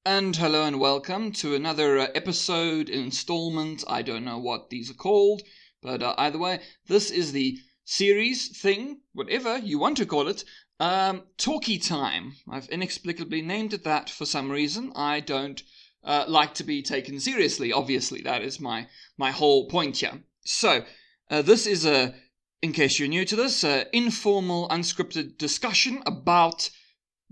And hello and welcome to another episode, installment. I don't know what these are called, but either way, this is the series thing, whatever you want to call it, Talky Time. I've inexplicably named it that for some reason. I don't like to be taken seriously, obviously. That is my whole point here. So, this is in case you're new to this, informal, unscripted discussion about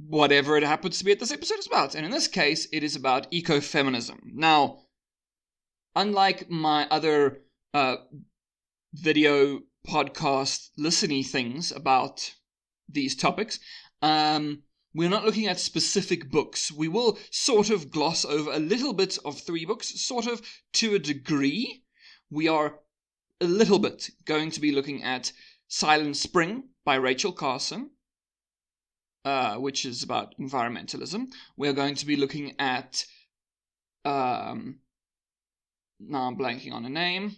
whatever it happens to be at this episode is about. And in this case, it is about ecofeminism. Now, unlike my other video podcast listening things about these topics, we're not looking at specific books. We will sort of gloss over a little bit of three books, sort of to a degree. We are a little bit going to be looking at Silent Spring by Rachel Carson, which is about environmentalism. We're going to be looking at, now I'm blanking on a name.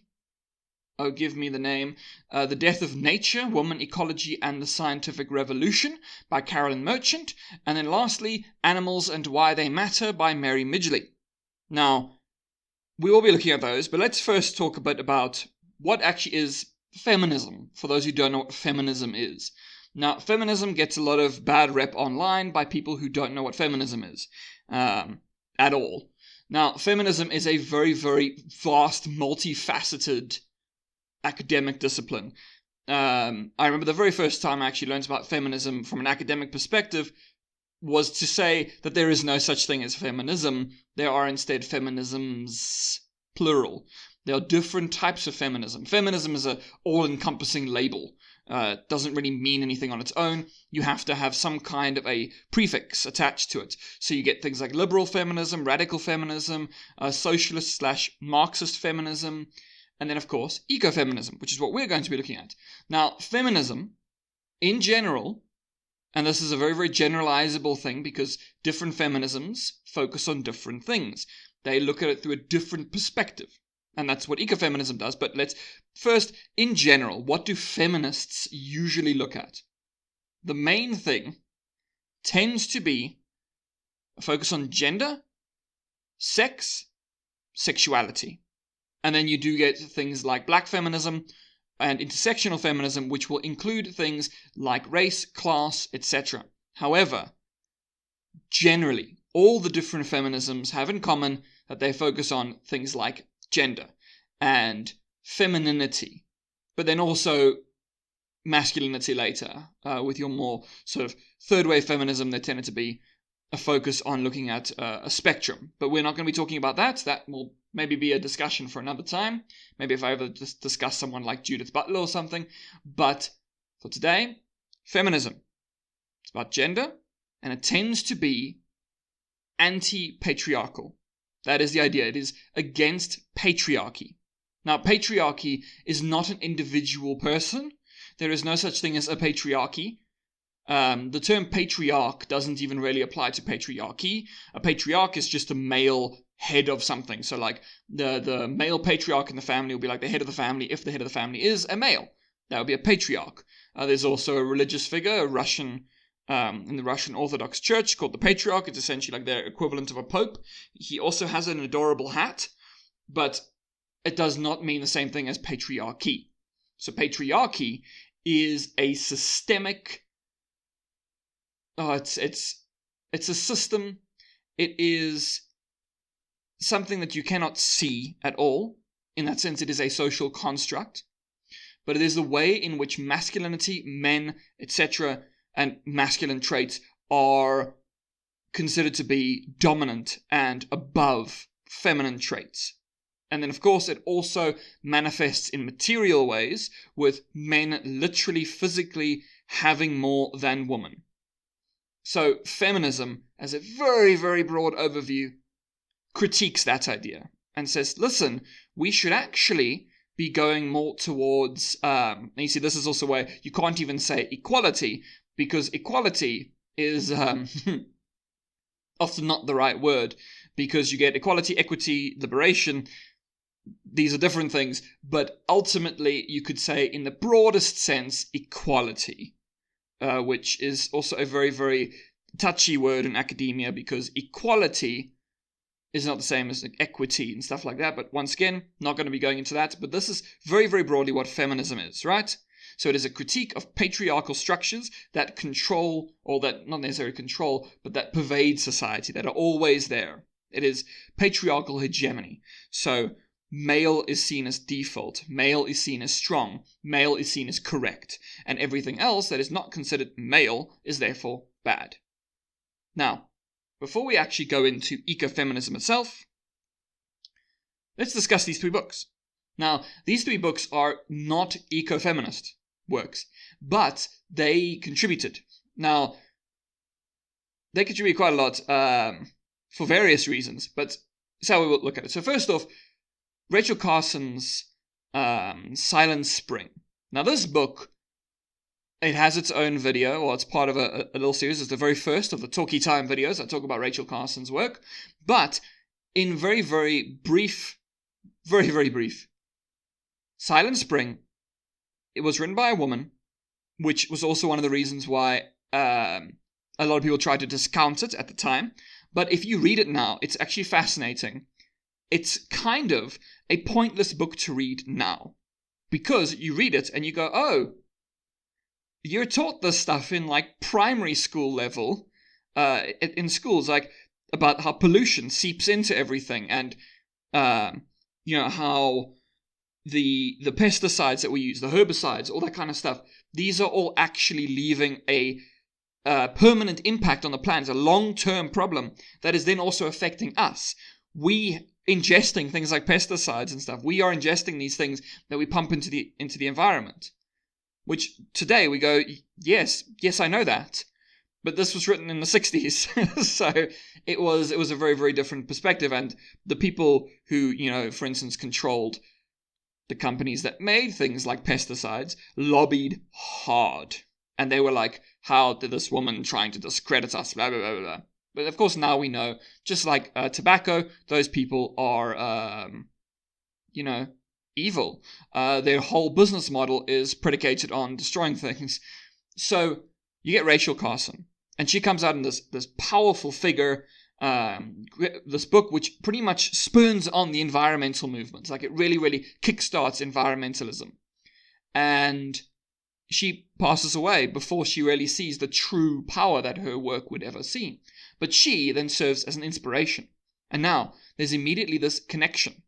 Oh, give me the name. The Death of Nature, Woman, Ecology, and the Scientific Revolution by Carolyn Merchant. And then lastly, Animals and Why They Matter by Mary Midgley. Now, we will be looking at those, but let's first talk a bit about what actually is feminism, for those who don't know what feminism is. Now, feminism gets a lot of bad rep online by people who don't know what feminism is at all. Now, feminism is a very, very vast, multifaceted academic discipline. I remember the very first time I actually learned about feminism from an academic perspective was to say that there is no such thing as feminism. There are instead feminisms, plural. There are different types of feminism. Feminism is an all-encompassing label. It doesn't really mean anything on its own. You have to have some kind of a prefix attached to it. So you get things like liberal feminism, radical feminism, socialist/Marxist feminism, and then, of course, ecofeminism, which is what we're going to be looking at. Now, feminism, in general, and this is a very, very generalizable thing because different feminisms focus on different things. They look at it through a different perspective. And that's what ecofeminism does. But let's first, in general, what do feminists usually look at? The main thing tends to be a focus on gender, sex, sexuality. And then you do get things like black feminism and intersectional feminism, which will include things like race, class, etc. However, generally, all the different feminisms have in common that they focus on things like gender and femininity, but then also masculinity later. With your more sort of third wave feminism, there tended to be a focus on looking at a spectrum, but we're not going to be talking about that. That will maybe be a discussion for another time, maybe if I ever just discuss someone like Judith Butler or something. But for today, feminism, it's about gender, and it tends to be anti-patriarchal. That is the idea. It is against patriarchy. Now, patriarchy is not an individual person. There is no such thing as a patriarchy. The term patriarch doesn't even really apply to patriarchy. A patriarch is just a male head of something. So like the male patriarch in the family will be like the head of the family if the head of the family is a male. That would be a patriarch. There's also a religious figure, a Russian in the Russian Orthodox Church called the Patriarch. It's essentially like their equivalent of a pope. He also has an adorable hat, but it does not mean the same thing as patriarchy. So patriarchy is a systemic, it's a system. It is something that you cannot see at all. In that sense, it is a social construct, but it is the way in which masculinity, men, etc., and masculine traits are considered to be dominant and above feminine traits. And then, of course, it also manifests in material ways, with men literally physically having more than women. So feminism, as a very, very broad overview, critiques that idea and says, listen, we should actually be going more towards, and you see, this is also where you can't even say equality, because equality is often not the right word, because you get equality, equity, liberation. These are different things, but ultimately you could say in the broadest sense equality, which is also a very, very touchy word in academia, because equality is not the same as like equity and stuff like that. But once again, not going to be going into that. But this is very, very broadly what feminism is, right? So it is a critique of patriarchal structures that control, or that not necessarily control, but that pervade society, that are always there. It is patriarchal hegemony. So male is seen as default, male is seen as strong, male is seen as correct, and everything else that is not considered male is therefore bad. Now, before we actually go into ecofeminism itself, let's discuss these 3 books. Now, these 3 books are not ecofeminist works, but they contributed. Now, they contribute quite a lot for various reasons, but that's how we will look at it. So first off, Rachel Carson's Silent Spring. Now, this book, it has its own video, or it's part of a little series. It's the very first of the Talky Time videos that talk about Rachel Carson's work. But in very, very brief, Silent Spring, it was written by a woman, which was also one of the reasons why a lot of people tried to discount it at the time. But if you read it now, it's actually fascinating. It's kind of a pointless book to read now, because you read it and you go, oh, you're taught this stuff in like primary school level, in schools, like about how pollution seeps into everything, and how the pesticides that we use, the herbicides, all that kind of stuff, these are all actually leaving a permanent impact on the planet, a long-term problem that is then also affecting us. We ingesting things like pesticides and stuff, we are ingesting these things that we pump into the environment. Which today we go, yes, I know that. But this was written in the 60s. So it was a very, very different perspective. And the people who, for instance, controlled the companies that made things like pesticides lobbied hard. And they were like, how did this woman trying to discredit us, blah, blah, blah, blah. But of course now we know, just like tobacco, those people are, evil. Their whole business model is predicated on destroying things. So you get Rachel Carson, and she comes out in this powerful figure, this book which pretty much spurns on the environmental movements. Like it really, really kickstarts environmentalism. And she passes away before she really sees the true power that her work would ever see. But she then serves as an inspiration. And now there's immediately this connection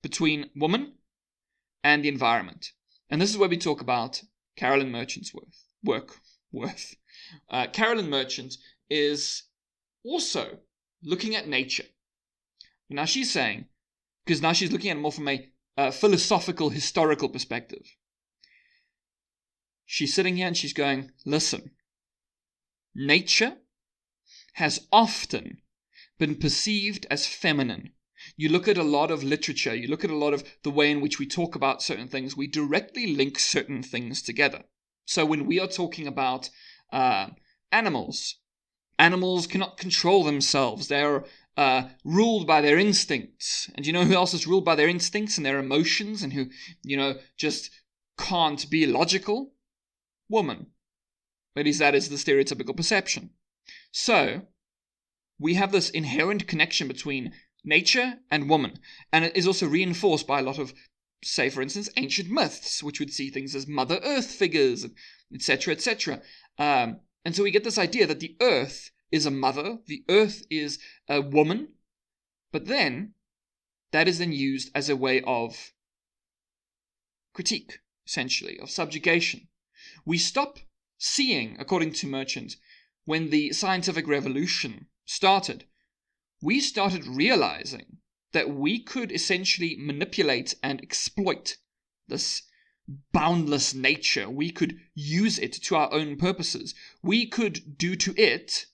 between woman and the environment. And this is where we talk about Carolyn Merchant's work. Carolyn Merchant is also looking at nature. Now she's saying, because now she's looking at it more from a philosophical, historical perspective. She's sitting here and she's going, listen, nature has often been perceived as feminine. You look at a lot of literature, you look at a lot of the way in which we talk about certain things, we directly link certain things together. So when we are talking about animals cannot control themselves. They're ruled by their instincts. And you know who else is ruled by their instincts and their emotions and who, just can't be logical? Woman. At least that is the stereotypical perception. So, we have this inherent connection between nature and woman, and it is also reinforced by a lot of, say, for instance, ancient myths, which would see things as Mother Earth figures, etc., etc. And so we get this idea that the Earth is a mother, the Earth is a woman, but then that is then used as a way of critique, essentially, of subjugation. We stop seeing, according to Merchant, when the scientific revolution started, we started realizing that we could essentially manipulate and exploit this boundless nature. We could use it to our own purposes. We could do to it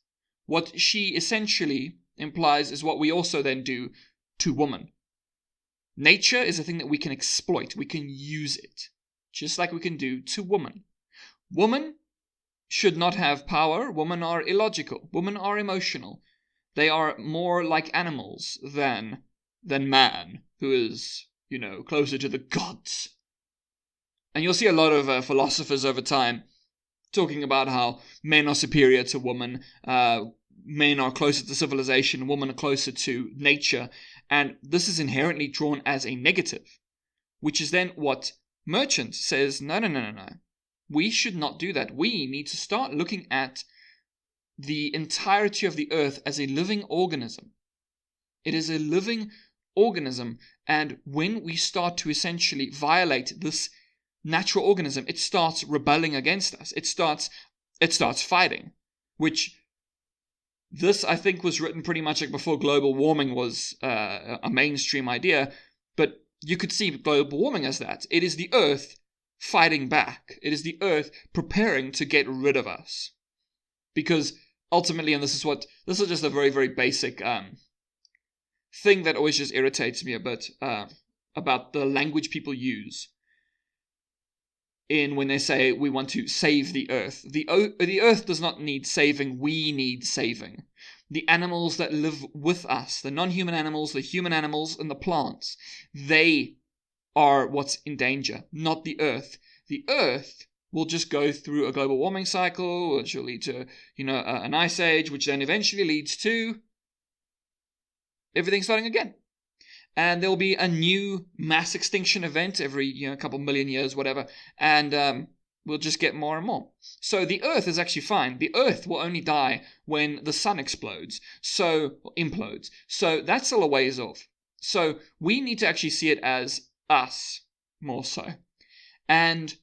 what she essentially implies is what we also then do to woman. Nature is a thing that we can exploit. We can use it, just like we can do to woman. Woman should not have power. Women are illogical. Women are emotional. They are more like animals than man, who is, closer to the gods. And you'll see a lot of philosophers over time talking about how men are superior to women. men are closer to civilization, women are closer to nature, and this is inherently drawn as a negative, which is then what Merchant says, no. We should not do that. We need to start looking at the entirety of the earth as a living organism. It is a living organism, and when we start to essentially violate this natural organism, it starts rebelling against us. It starts fighting, which this, I think, was written pretty much like before global warming was a mainstream idea, but you could see global warming as that. It is the earth fighting back. It is the earth preparing to get rid of us. Because ultimately, and this is just a very, very basic thing that always just irritates me a bit about the language people use in when they say we want to save the earth. The earth does not need saving, we need saving. The animals that live with us, the non-human animals, the human animals, and the plants, they are what's in danger, not the earth. The earth will just go through a global warming cycle, which will lead to, an ice age, which then eventually leads to everything starting again. And there will be a new mass extinction event every, couple million years, whatever, and we'll just get more and more. So the Earth is actually fine. The Earth will only die when the sun implodes. So that's still a ways off. So we need to actually see it as us, more so. And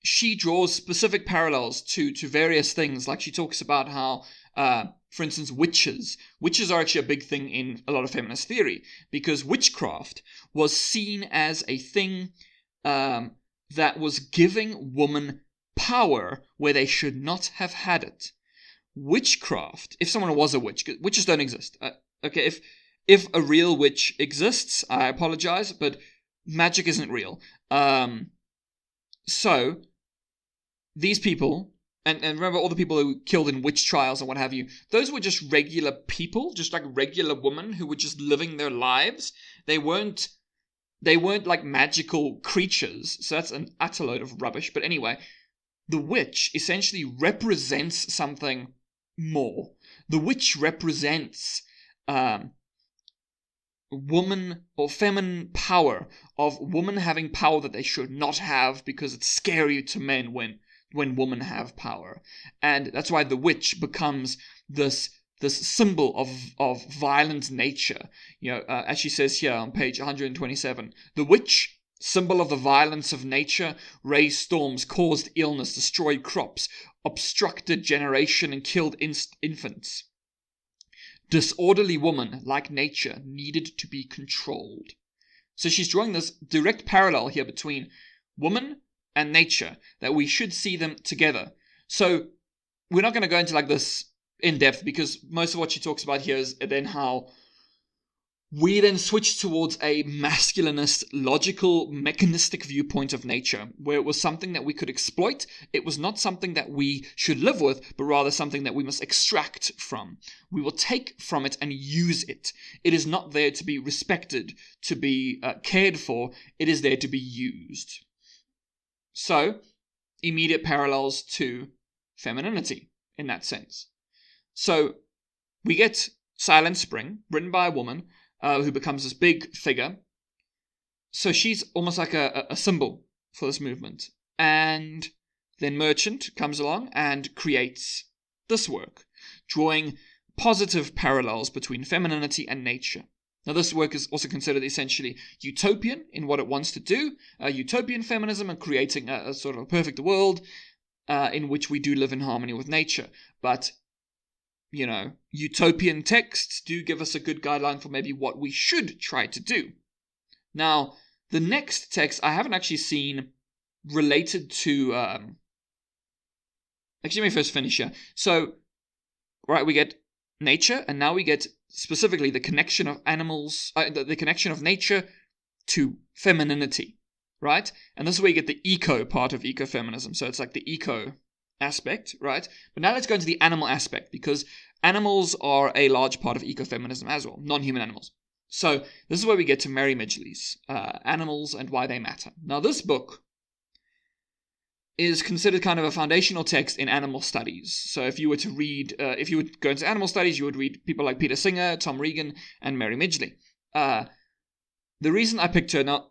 she draws specific parallels to various things, like she talks about how, for instance, witches. Witches are actually a big thing in a lot of feminist theory, because witchcraft was seen as a thing that was giving women power where they should not have had it. Witchcraft, if someone was a witch, witches don't exist. Okay, if a real witch exists, I apologize, but magic isn't real. So, these people, and remember all the people who killed in witch trials and what have you, those were just regular people, just like regular women who were just living their lives. They weren't like magical creatures, so that's an utter load of rubbish. But anyway, the witch essentially represents something more. The witch represents woman or feminine power, of women having power that they should not have because it's scary to men when women have power. And that's why the witch becomes this symbol of violent nature. As she says here on page 127, the witch, symbol of the violence of nature, raised storms, caused illness, destroyed crops, obstructed generation, and killed infants. Disorderly woman, like nature, needed to be controlled. So she's drawing this direct parallel here between woman and nature, that we should see them together. So we're not going to go into like this in depth, because most of what she talks about here is then how we then switch towards a masculinist, logical, mechanistic viewpoint of nature, where it was something that we could exploit. It was not something that we should live with, but rather something that we must extract from. We will take from it and use it. It is not there to be respected, to be cared for. It is there to be used. So, immediate parallels to femininity in that sense. So, we get Silent Spring, written by a woman who becomes this big figure. So she's almost like a symbol for this movement. And then Merchant comes along and creates this work, drawing positive parallels between femininity and nature. Now, this work is also considered essentially utopian in what it wants to do, utopian feminism, and creating a sort of a perfect world in which we do live in harmony with nature. But, utopian texts do give us a good guideline for maybe what we should try to do. Now, the next text I haven't actually seen related to... Actually, let me first finish here. So, right, we get nature, and now we get specifically the connection of animals, the connection of nature to femininity, right? And this is where you get the eco part of ecofeminism. So it's like the eco aspect, right? But now let's go into the animal aspect, because animals are a large part of ecofeminism as well, non-human animals. So this is where we get to Mary Midgley's Animals and Why They Matter. Now this book is considered kind of a foundational text in animal studies. So if you were to read, if you would go into animal studies, you would read people like Peter Singer, Tom Regan, and Mary Midgley. The reason I picked her, now,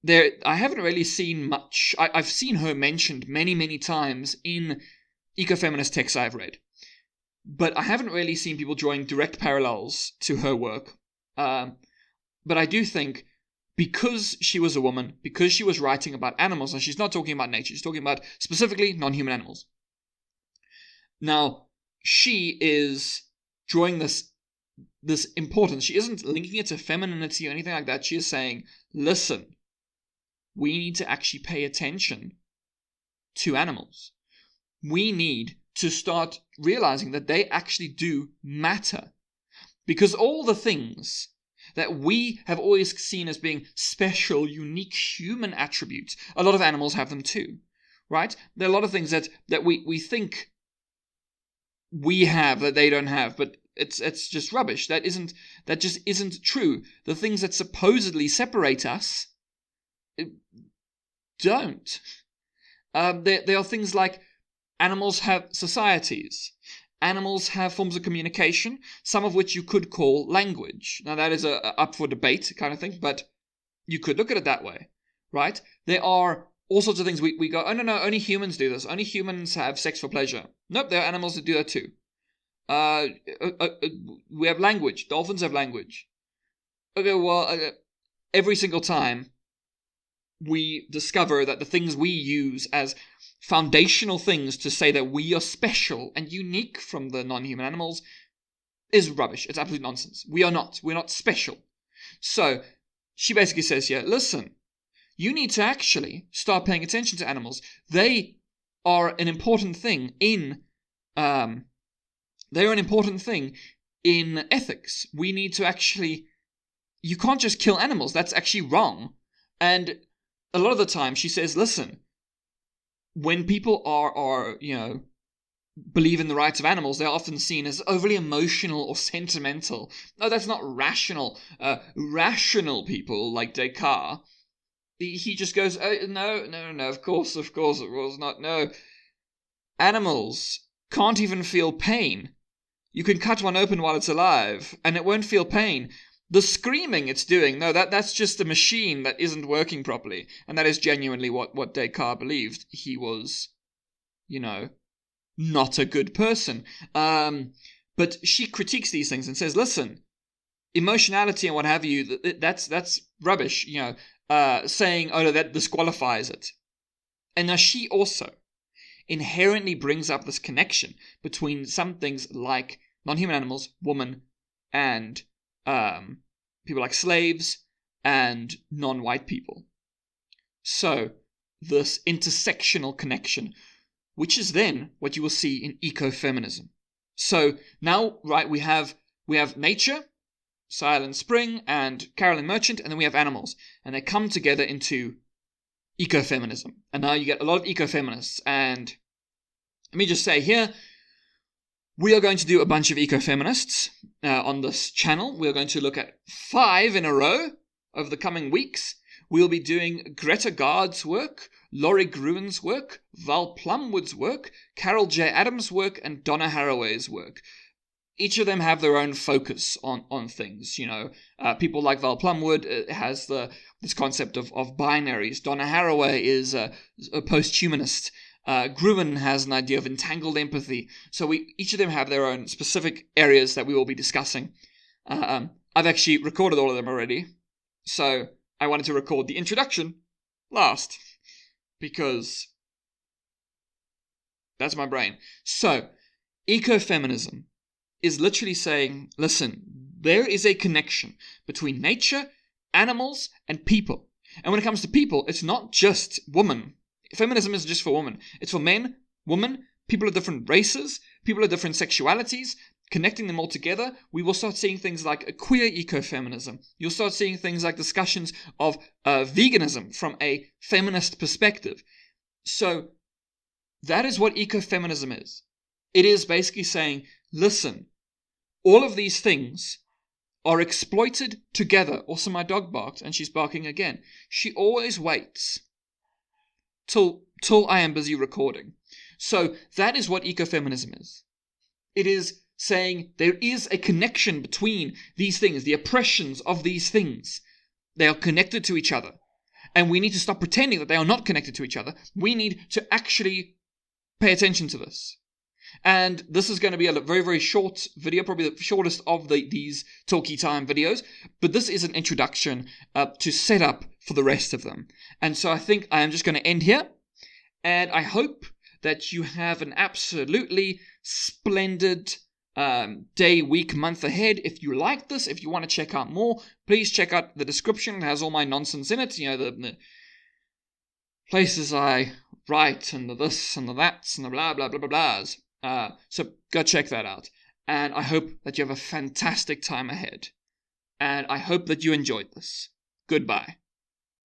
I haven't really seen much. I've seen her mentioned many, many times in ecofeminist texts I've read, but I haven't really seen people drawing direct parallels to her work. But I do think, because she was a woman, because she was writing about animals, and she's not talking about nature, she's talking about specifically non-human animals. Now, she is drawing this importance. She isn't linking it to femininity or anything like that. She is saying, listen, we need to actually pay attention to animals. We need to start realizing that they actually do matter. Because all the things that we have always seen as being special, unique human attributes, a lot of animals have them too, right? There are a lot of things that we think we have that they don't have, but it's just rubbish. That just isn't true. The things that supposedly separate us don't. There are things like animals have societies. Animals have forms of communication, some of which you could call language. Now that is up for debate kind of thing, but you could look at it that way, right? There are all sorts of things we go, oh no, only humans do this. Only humans have sex for pleasure. Nope, there are animals that do that too. We have language. Dolphins have language. Okay, well, every single time we discover that the things we use as foundational things to say that we are special and unique from the non-human animals is rubbish. It's absolute nonsense. We are not. We're not special. So she basically says here, listen, you need to actually start paying attention to animals. They are an important thing in ethics. We need to actually, you can't just kill animals. That's actually wrong. And a lot of the time she says, listen, when people are believe in the rights of animals, they're often seen as overly emotional or sentimental. No, that's not rational. Rational people like Descartes, he just goes, no, of course it was not. No. Animals can't even feel pain. You can cut one open while it's alive, and it won't feel pain. The screaming it's doing, no, that's just a machine that isn't working properly. And that is genuinely what Descartes believed. He was, not a good person. But she critiques these things and says, listen, emotionality and what have you, that's rubbish, saying, oh no, that disqualifies it. And now she also inherently brings up this connection between some things like non-human animals, woman, and people like slaves and non-white people. So this intersectional connection, which is then what you will see in ecofeminism. So now, right, we have nature, Silent Spring and Carolyn Merchant, and then we have animals, and they come together into ecofeminism. And now you get a lot of ecofeminists, and let me just say here, we are going to do a bunch of ecofeminists on this channel. We're going to look at 5 in a row over the coming weeks. We'll be doing Greta Gard's work, Laurie Gruen's work, Val Plumwood's work, Carol J. Adams' work, and Donna Haraway's work. Each of them have their own focus on things, people like Val Plumwood has this concept of binaries. Donna Haraway is a post-humanist. Gruen has an idea of entangled empathy. So each of them have their own specific areas that we will be discussing. I've actually recorded all of them already. So I wanted to record the introduction last, because that's my brain. So, ecofeminism is literally saying, listen, there is a connection between nature, animals, and people. And when it comes to people, it's not just women. Feminism isn't just for women. It's for men, women, people of different races, people of different sexualities. Connecting them all together, we will start seeing things like a queer ecofeminism. You'll start seeing things like discussions of veganism from a feminist perspective. So that is what ecofeminism is. It is basically saying, listen, all of these things are exploited together. Also, my dog barked, and she's barking again. She always waits till till I am busy recording. So that is what ecofeminism is. It is saying there is a connection between these things, the oppressions of these things. They are connected to each other. And we need to stop pretending that they are not connected to each other. We need to actually pay attention to this. And this is going to be a very, very short video, probably the shortest of these Talky Time videos. But this is an introduction to set up for the rest of them. And so I think I am just going to end here. And I hope that you have an absolutely splendid day, week, month ahead. If you like this, if you want to check out more, please check out the description. It has all my nonsense in it. You know, the places I write and the this and the that's and the blah, blah, blah, blah, blahs. So go check that out. And I hope that you have a fantastic time ahead. And I hope that you enjoyed this. Goodbye.